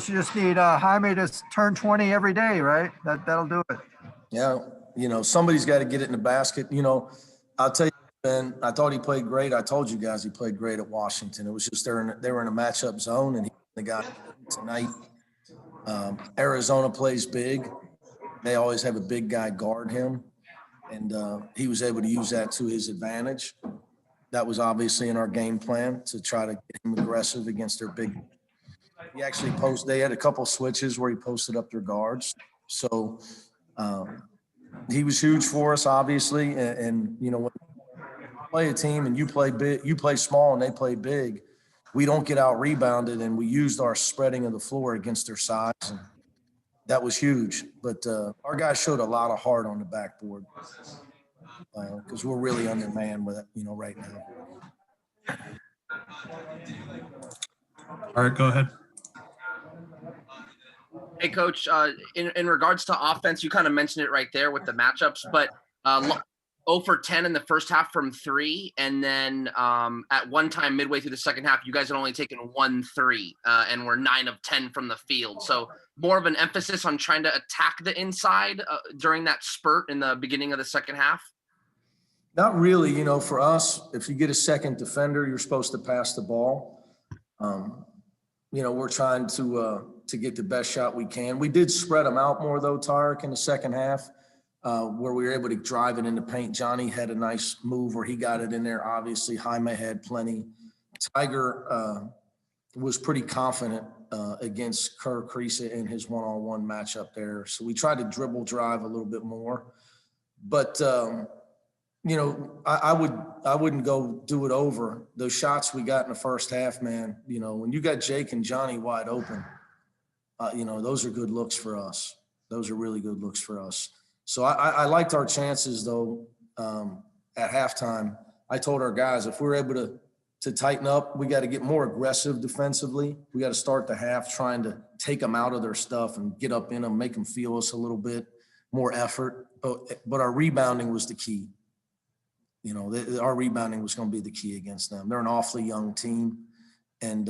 you just need Jaime to turn 20 every day, right? That'll do it. Yeah, somebody's got to get it in the basket. I'll tell you, Ben, I thought he played great. I told you guys he played great at Washington. It was just they were in a matchup zone, and the guy tonight. Arizona plays big. They always have a big guy guard him, and he was able to use that to his advantage. That was obviously in our game plan to try to get him aggressive against their big. He actually they had a couple switches where he posted up their guards. So he was huge for us, obviously. And when you play a team and you play big, you play small and they play big, we don't get out rebounded, and we used our spreading of the floor against their size. And that was huge. But our guys showed a lot of heart on the backboard because we're really undermanned with it, right now. All right, go ahead. Hey, Coach, in regards to offense, you kind of mentioned it right there with the matchups, but 0 for 10 in the first half from 3, and then at one time midway through the second half, you guys had only taken 1 3, and were 9 of 10 from the field. So more of an emphasis on trying to attack the inside during that spurt in the beginning of the second half? Not really. For us, if you get a second defender, you're supposed to pass the ball. We're trying to get the best shot we can. We did spread them out more, though, Tarek, in the second half, where we were able to drive it in the paint. Johnny had a nice move where he got it in there. Obviously, Jaime had plenty. Tiger was pretty confident against Kerr Kriisa in his one-on-one matchup there. So we tried to dribble drive a little bit more. But, I wouldn't go do it over. Those shots we got in the first half, man, when you got Jake and Johnny wide open, those are good looks for us. Those are really good looks for us. So I liked our chances, though, at halftime. I told our guys, if we're able to tighten up, we got to get more aggressive defensively. We got to start the half trying to take them out of their stuff and get up in them, make them feel us a little bit, more effort. But our rebounding was the key. Our rebounding was going to be the key against them. They're an awfully young team. And,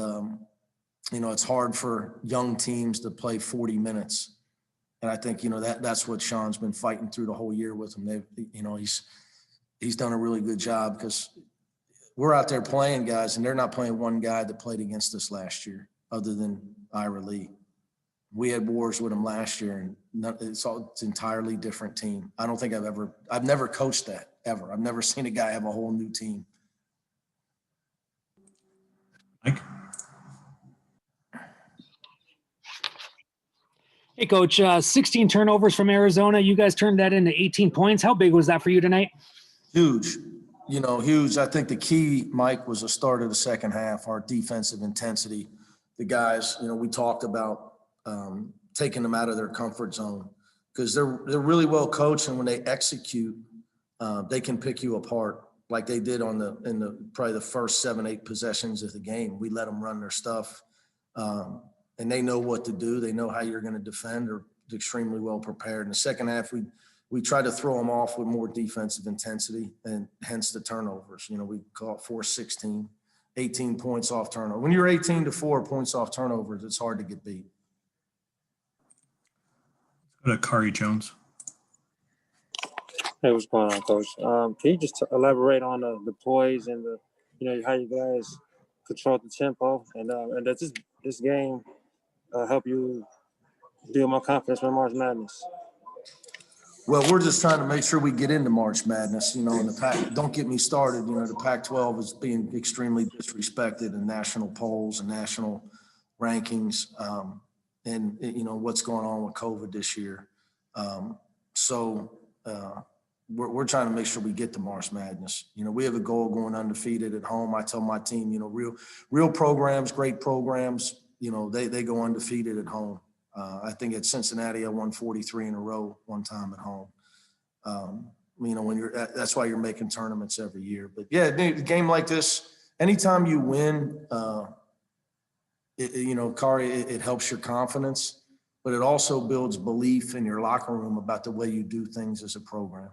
it's hard for young teams to play 40 minutes. And I think, that's what Sean's been fighting through the whole year with them. He's done a really good job because we're out there playing guys, and they're not playing one guy that played against us last year other than Ira Lee. We had wars with them last year, and it's an entirely different team. I don't think I've never coached that ever. I've never seen a guy have a whole new team. Mike? Hey, Coach, 16 turnovers from Arizona. You guys turned that into 18 points. How big was that for you tonight? Huge. Huge. I think the key, Mike, was the start of the second half, our defensive intensity. The guys, we talked about taking them out of their comfort zone because they're really well coached, and when they execute, they can pick you apart like they did in probably the first 7-8 possessions of the game. We let them run their stuff, and they know what to do. They know how you're going to defend. They're extremely well prepared. In the second half, we tried to throw them off with more defensive intensity, and hence the turnovers. We caught 4-16, 18 points off turnover. When you're 18-4 points off turnovers, it's hard to get beat. Go to Kari Jones. Hey, what's going on, Coach? Can you just elaborate on the poise and how you guys control the tempo, and does this game help you build more confidence for March Madness? Well, we're just trying to make sure we get into March Madness. In the Pac, don't get me started. The Pac-12 is being extremely disrespected in national polls and national rankings, and what's going on with COVID this year. We're trying to make sure we get to March Madness. We have a goal going undefeated at home. I tell my team, real programs, great programs, they go undefeated at home. I think at Cincinnati, I won 43 in a row one time at home. That's why you're making tournaments every year. But yeah, a game like this, anytime you win, Kari, it helps your confidence, but it also builds belief in your locker room about the way you do things as a program.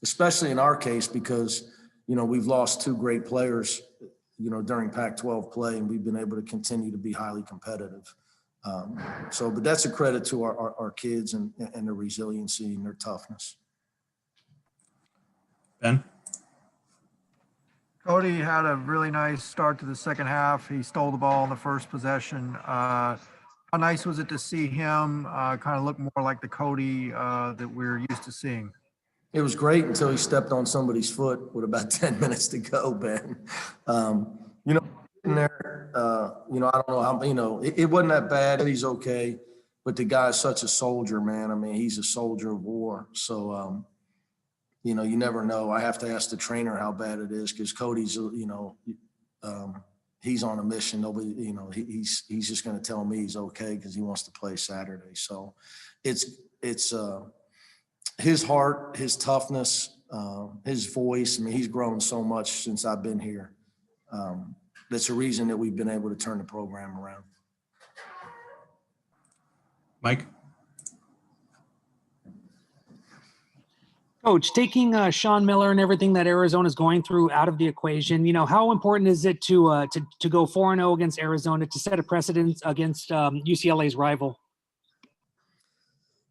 Especially in our case, because, we've lost 2 great players, during Pac-12 play, and we've been able to continue to be highly competitive. But that's a credit to our kids and their resiliency and their toughness. Ben? Cody had a really nice start to the second half. He stole the ball in the first possession. How nice was it to see him kind of look more like the Cody that we're used to seeing? It was great until he stepped on somebody's foot with about 10 minutes to go, Ben. You know, in there, you know, I don't know how, you know, it wasn't that bad. He's okay. But the guy's such a soldier, man. I mean, he's a soldier of war. So, you know, you never know. I have to ask the trainer how bad it is because Cody's, you know, he's on a mission. Nobody, you know, he's just going to tell me he's okay because he wants to play Saturday. So it's his heart, his toughness, his voice. I mean, he's grown so much since I've been here. That's the reason that we've been able to turn the program around. Mike? Coach, taking Sean Miller and everything that Arizona's going through out of the equation, you know, how important is it to go 4-0 against Arizona to set a precedent against UCLA's rival?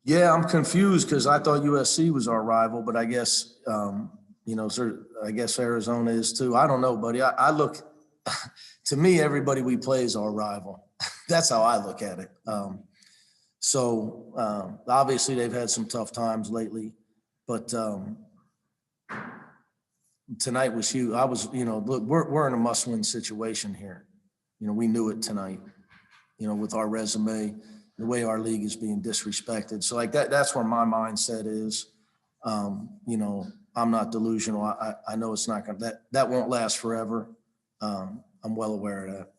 Yeah, I'm confused because I thought USC was our rival, but I guess, you know, I guess Arizona is too. I don't know, buddy. I look, to me, everybody we play is our rival. That's how I look at it. So obviously they've had some tough times lately. But tonight was huge. I was, you know, look, we're in a must-win situation here. You know, we knew it tonight, you know, with our resume, the way our league is being disrespected. So like that's where my mindset is. You know, I'm not delusional. I know it's not going to, that won't last forever. I'm well aware of that.